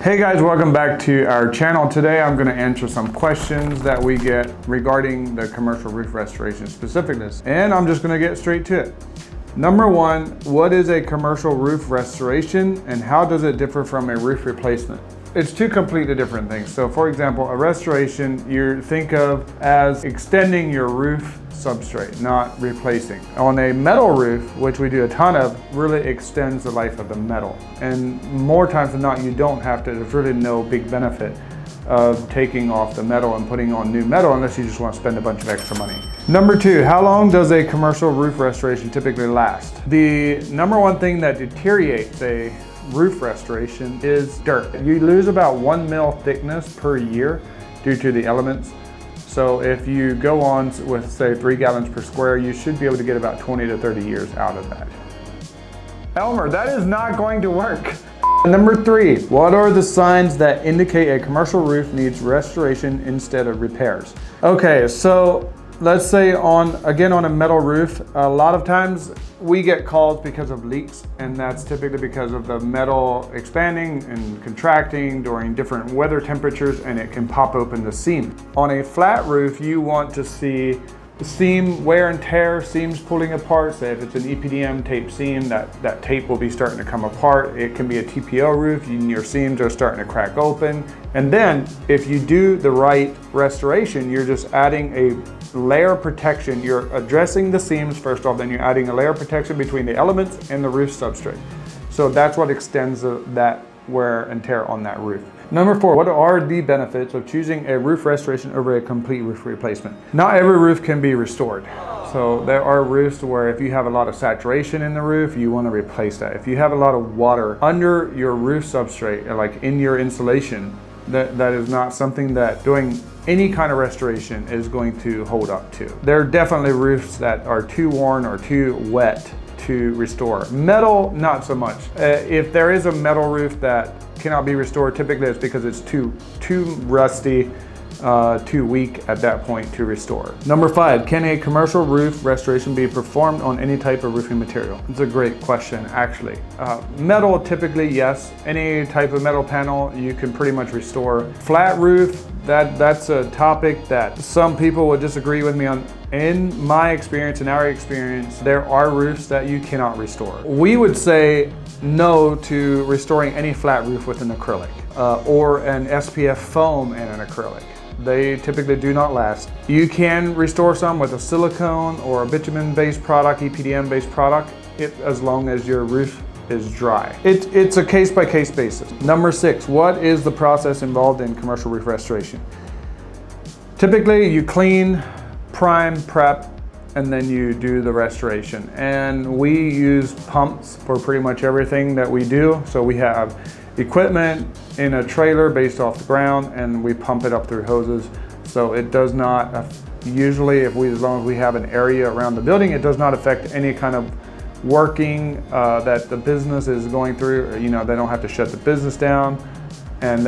Hey guys, welcome back to our channel. Today I'm going to answer some questions that we get regarding the commercial roof restoration specificness, and I'm just going to get straight to it. Number one, what is a commercial roof restoration and how does it differ from a roof replacement? It's two completely different things. So for example, a restoration you think of as extending your roof substrate, not replacing. On a metal roof, which we do a ton of, really extends the life of the metal. And more times than not, you don't have to, there's really no big benefit of taking off the metal and putting on new metal unless you just want to spend a bunch of extra money. Number two, how long does a commercial roof restoration typically last? The number one thing that deteriorates a roof restoration is dirt. You lose about 1 mil thickness per year due to the elements. So if you go on with say 3 gallons per square, you should be able to get about 20 to 30 years out of that. Elmer, that is not going to work. Number three, what are the signs that indicate a commercial roof needs restoration instead of repairs? Okay, so let's say on a metal roof, a lot of times we get calls because of leaks, and that's typically because of the metal expanding and contracting during different weather temperatures, and it can pop open the seam. On a flat roof, you want to see the seam wear and tear, seams pulling apart. Say if it's an EPDM tape seam, that tape will be starting to come apart. It can be a TPO roof, your seams are starting to crack open. And then if you do the right restoration, you're just adding a layer protection. You're addressing the seams first off, then you're adding a layer protection between the elements and the roof substrate. So that's what extends that wear and tear on that roof. Number four, what are the benefits of choosing a roof restoration over a complete roof replacement? Not every roof can be restored. So there are roofs where if you have a lot of saturation in the roof, you want to replace that. If you have a lot of water under your roof substrate, like in your insulation, that is not something that doing any kind of restoration is going to hold up to. There are definitely roofs that are too worn or too wet to restore. Metal, not so much. If there is a metal roof that cannot be restored, typically it's because it's too rusty, too weak at that point to restore. Number five, can a commercial roof restoration be performed on any type of roofing material? It's a great question, actually. Metal, typically, yes. Any type of metal panel you can pretty much restore. Flat roof, that's a topic that some people would disagree with me on. In my experience, in our experience, there are roofs that you cannot restore. We would say no to restoring any flat roof with an acrylic or an SPF foam and an acrylic. They typically do not last. You can restore some with a silicone or a bitumen-based product, EPDM-based product, as long as your roof is dry. It's a case-by-case basis. Number six, what is the process involved in commercial roof restoration? Typically, you clean, prime, prep, and then you do the restoration. And we use pumps for pretty much everything that we do. So we have equipment in a trailer based off the ground, and we pump it up through hoses. So it does not, usually as long as we have an area around the building, it does not affect any kind of working that the business is going through. They don't have to shut the business down, and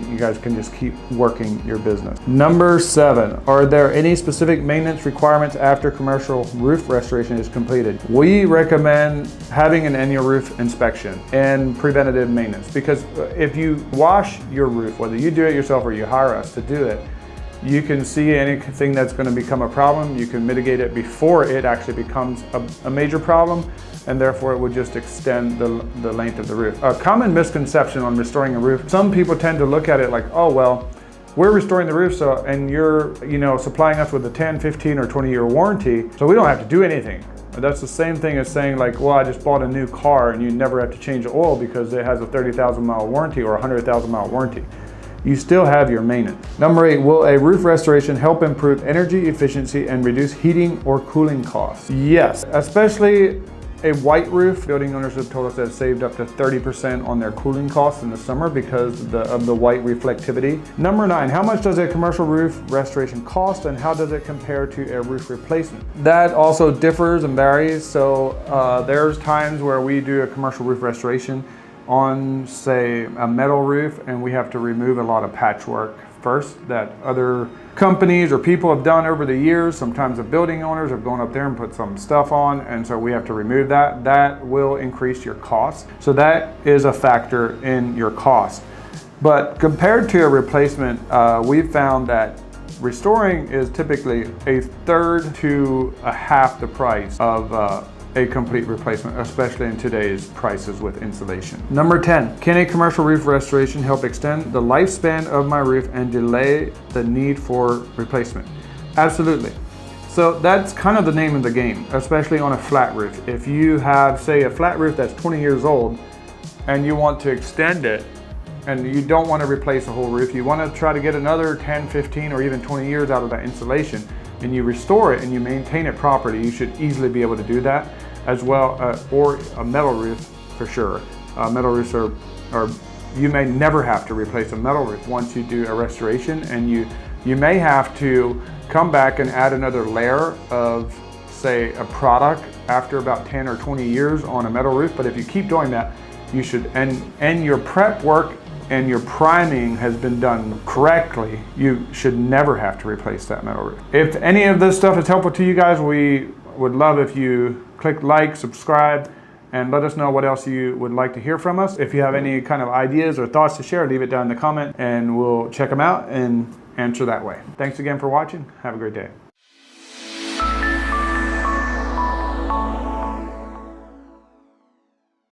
you guys can just keep working your business. Number seven, are there any specific maintenance requirements after commercial roof restoration is completed? We recommend having an annual roof inspection and preventative maintenance, because if you wash your roof, whether you do it yourself or you hire us to do it, you can see anything that's going to become a problem. You can mitigate it before it actually becomes a major problem, and therefore it would just extend the length of the roof. A common misconception on restoring a roof, some people tend to look at it like, oh well, we're restoring the roof, and you're supplying us with a 10, 15, or 20-year warranty, so we don't have to do anything. That's the same thing as saying like, well, I just bought a new car and you never have to change the oil because it has a 30,000 mile warranty or a 100,000 mile warranty. You still have your maintenance. Number eight, will a roof restoration help improve energy efficiency and reduce heating or cooling costs? Yes, especially a white roof. Building owners have told us they've saved up to 30% on their cooling costs in the summer because of the white reflectivity. Number nine, how much does a commercial roof restoration cost and how does it compare to a roof replacement? That also differs and varies. So there's times where we do a commercial roof restoration on, say, a metal roof, and we have to remove a lot of patchwork first that other companies or people have done over the years. Sometimes the building owners have gone up there and put some stuff on, and so we have to remove that. That will increase your cost. So that is a factor in your cost. But compared to a replacement, we've found that restoring is typically a third to a half the price of a complete replacement, especially in today's prices with insulation. Number 10, can a commercial roof restoration help extend the lifespan of my roof and delay the need for replacement? Absolutely. So that's kind of the name of the game, especially on a flat roof. If you have, say, a flat roof that's 20 years old and you want to extend it, and you don't want to replace the whole roof, you want to try to get another 10, 15, or even 20 years out of that insulation, and you restore it and you maintain it properly, you should easily be able to do that as well, or a metal roof for sure. Metal roofs are, you may never have to replace a metal roof once you do a restoration, and you may have to come back and add another layer of, say, a product after about 10 or 20 years on a metal roof. But if you keep doing that, you should, and your prep work and your priming has been done correctly, you should never have to replace that metal roof. If any of this stuff is helpful to you guys, we would love if you click like, subscribe, and let us know what else you would like to hear from us. If you have any kind of ideas or thoughts to share, leave it down in the comment and we'll check them out and answer that way. Thanks again for watching. Have a great day.